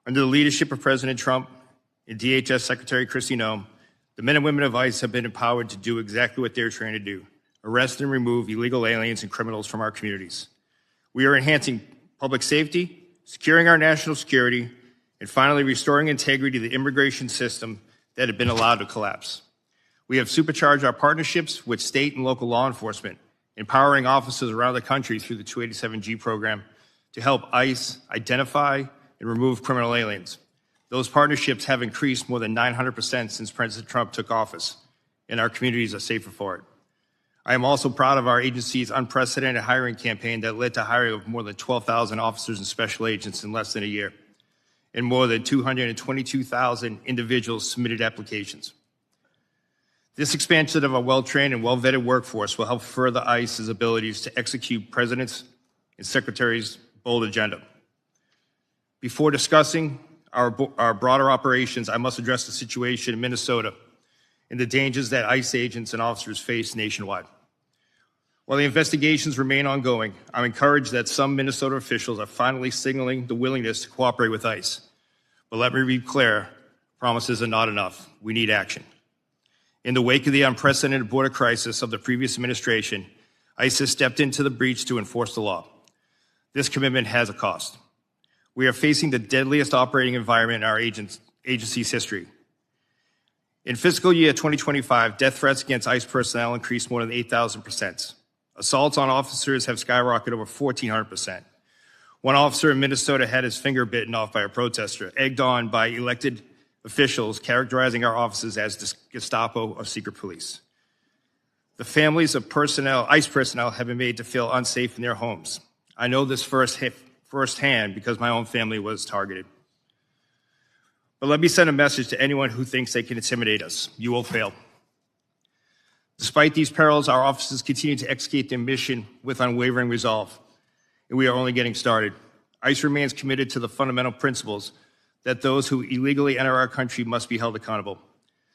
Under the leadership of President Trump and DHS Secretary Kristi Noem, the men and women of ICE have been empowered to do exactly what they're trained to do: arrest and remove illegal aliens and criminals from our communities. We are enhancing public safety, securing our national security, and finally restoring integrity to the immigration system that had been allowed to collapse. We have supercharged our partnerships with state and local law enforcement, empowering officers around the country through the 287G program to help ICE identify and remove criminal aliens. Those partnerships have increased more than 900% since President Trump took office, and our communities are safer for it. I am also proud of our agency's unprecedented hiring campaign that led to hiring of more than 12,000 officers and special agents in less than a year, and more than 222,000 individuals submitted applications. This expansion of a well-trained and well-vetted workforce will help further ICE's abilities to execute President's and Secretary's bold agenda. Before discussing our broader operations, I must address the situation in Minnesota and the dangers that ICE agents and officers face nationwide. While the investigations remain ongoing, I'm encouraged that some Minnesota officials are finally signaling the willingness to cooperate with ICE. But let me be clear, promises are not enough. We need action. In the wake of the unprecedented border crisis of the previous administration, ICE has stepped into the breach to enforce the law. This commitment has a cost. We are facing the deadliest operating environment in our agency's history. In fiscal year 2025, death threats against ICE personnel increased more than 8,000%. Assaults on officers have skyrocketed over 1,400%. One officer in Minnesota had his finger bitten off by a protester, egged on by elected officials characterizing our officers as the Gestapo of secret police. The families of ICE personnel have been made to feel unsafe in their homes. I know this firsthand because my own family was targeted. But let me send a message to anyone who thinks they can intimidate us. You will fail. Despite these perils, our officers continue to execute their mission with unwavering resolve, and we are only getting started. ICE remains committed to the fundamental principles that those who illegally enter our country must be held accountable.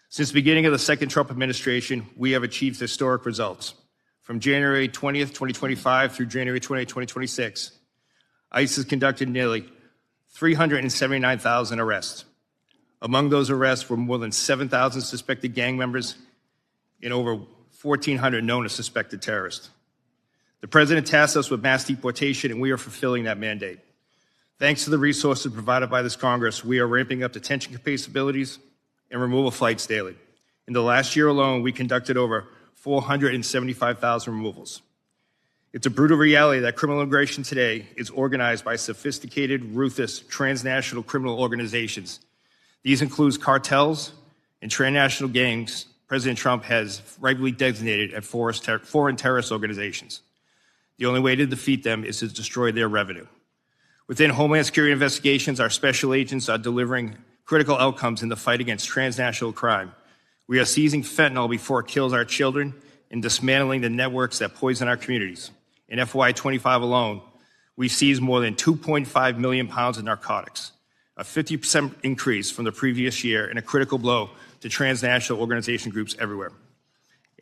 Since the beginning of the second Trump administration, we have achieved historic results. From January 20th, 2025 through January 20th, 2026, ICE has conducted nearly 379,000 arrests. Among those arrests were more than 7,000 suspected gang members and over 1,400 known as suspected terrorists. The president tasked us with mass deportation, and we are fulfilling that mandate. Thanks to the resources provided by this Congress, we are ramping up detention capabilities and removal flights daily. In the last year alone, we conducted over 475,000 removals. It's a brutal reality that criminal immigration today is organized by sophisticated, ruthless, transnational criminal organizations. These include cartels and transnational gangs President Trump has rightly designated as foreign terrorist organizations. The only way to defeat them is to destroy their revenue. Within Homeland Security investigations, our special agents are delivering critical outcomes in the fight against transnational crime. We are seizing fentanyl before it kills our children and dismantling the networks that poison our communities. In FY25 alone, we seized more than 2.5 million pounds of narcotics, a 50% increase from the previous year and a critical blow to transnational organization groups everywhere.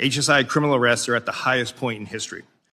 HSI criminal arrests are at the highest point in history.